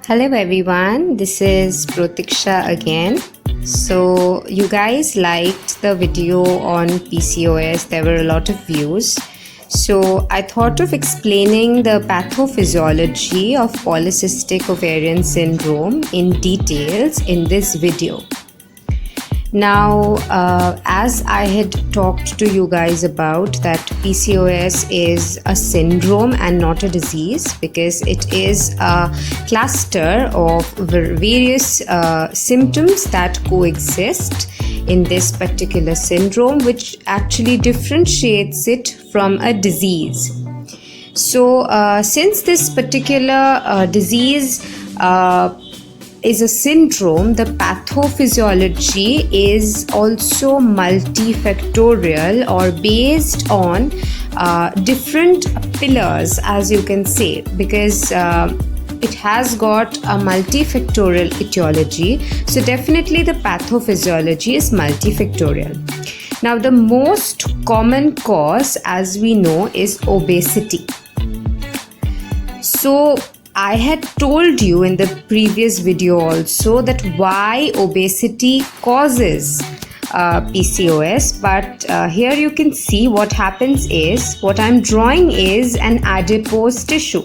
Hello everyone, this is Protiksha again. So you guys liked the video on PCOS, there were a lot of views. So I thought of explaining the pathophysiology of polycystic ovarian syndrome in details in this video. Now, as I had talked to you guys about that PCOS is a syndrome and not a disease, because it is a cluster of various symptoms that coexist in this particular syndrome, which actually differentiates it from a disease. So, since this particular disease is a syndrome, the pathophysiology is also multifactorial or based on different pillars, as you can say, because it has got a multifactorial etiology. So definitely the pathophysiology is multifactorial. Now the most common cause, as we know, is obesity. So I had told you in the previous video also that why obesity causes PCOS, but here you can see what happens is, what I'm drawing is an adipose tissue.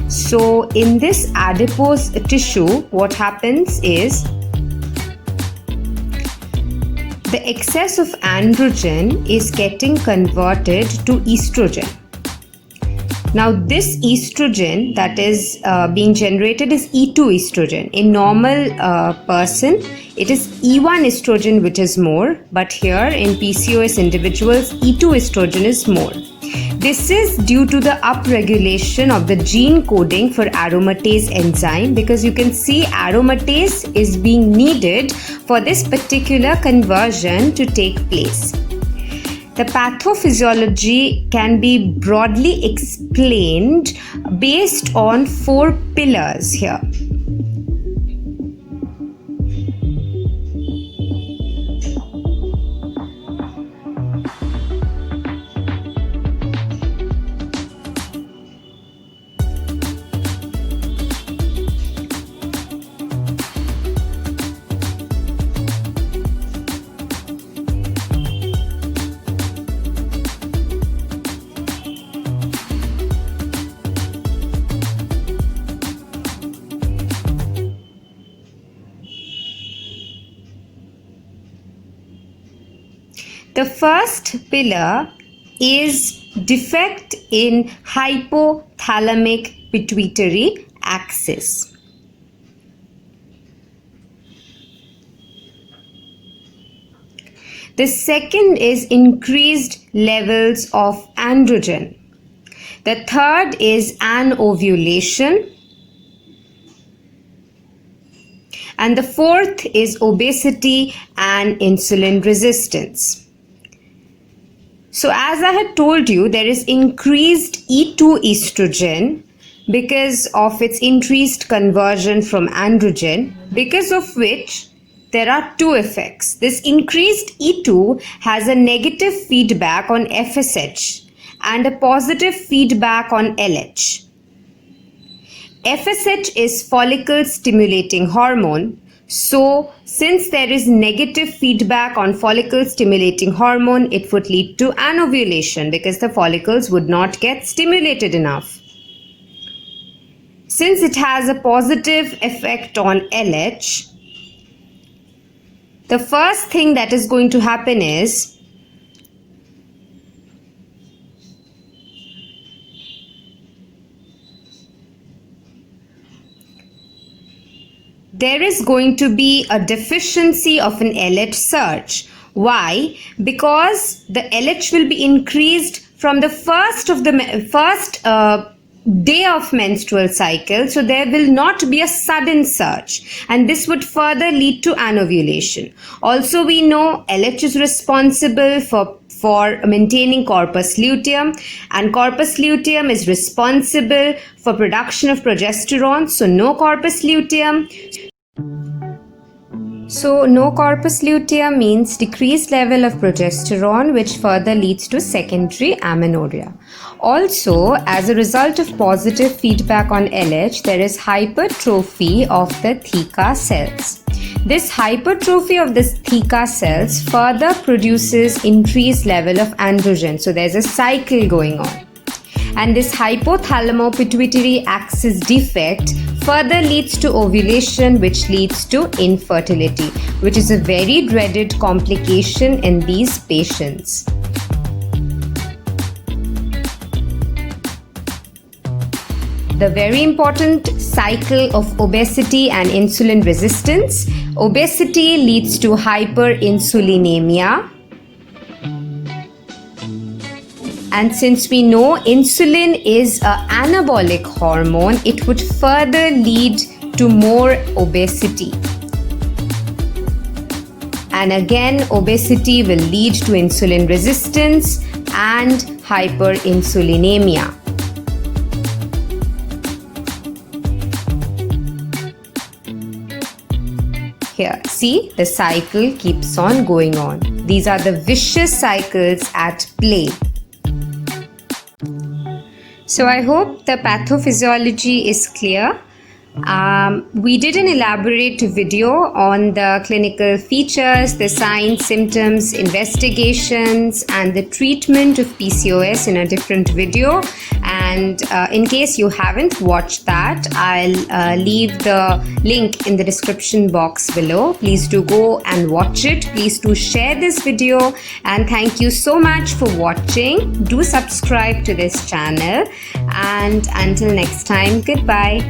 So in this adipose tissue, what happens is the excess of androgen is getting converted to estrogen. Now this estrogen that is being generated is E2 estrogen. In normal person, it is E1 estrogen which is more, but here in PCOS individuals, E2 estrogen is more. This is due to the upregulation of the gene coding for aromatase enzyme, because you can see aromatase is being needed for this particular conversion to take place. The pathophysiology can be broadly explained based on 4 pillars here. The first pillar is defect in hypothalamic pituitary axis. The second is increased levels of androgen. The third is anovulation. And the fourth is obesity and insulin resistance. So as I had told you, there is increased E2 estrogen because of its increased conversion from androgen, because of which there are 2 effects. This increased E2 has a negative feedback on FSH and a positive feedback on LH. FSH is follicle stimulating hormone. So, since there is negative feedback on follicle stimulating hormone, it would lead to anovulation because the follicles would not get stimulated enough. Since it has a positive effect on LH, the first thing that is going to happen is there is going to be a deficiency of an LH surge. Why? Because the LH will be increased from the first day of menstrual cycle, so there will not be a sudden surge, and this would further lead to anovulation. Also, we know LH is responsible for maintaining corpus luteum, and corpus luteum is responsible for production of progesterone, so no corpus luteum. So, no corpus luteum means decreased level of progesterone, which further leads to secondary amenorrhea. Also, as a result of positive feedback on LH, there is hypertrophy of the theca cells. This hypertrophy of the theca cells further produces increased level of androgen. So, there's a cycle going on. And this hypothalamo-pituitary axis defect further leads to ovulation, which leads to infertility, which is a very dreaded complication in these patients. The very important cycle of obesity and insulin resistance. Obesity leads to hyperinsulinemia. And since we know insulin is an anabolic hormone, it would further lead to more obesity. And again, obesity will lead to insulin resistance and hyperinsulinemia. Here, see, the cycle keeps on going on. These are the vicious cycles at play. So I hope the pathophysiology is clear. We did an elaborate video on the clinical features, the signs, symptoms, investigations, and the treatment of PCOS in a different video. And in case you haven't watched that, I'll leave the link in the description box below. Please do go and watch it. Please do share this video. And thank you so much for watching. Do subscribe to this channel. And until next time, goodbye.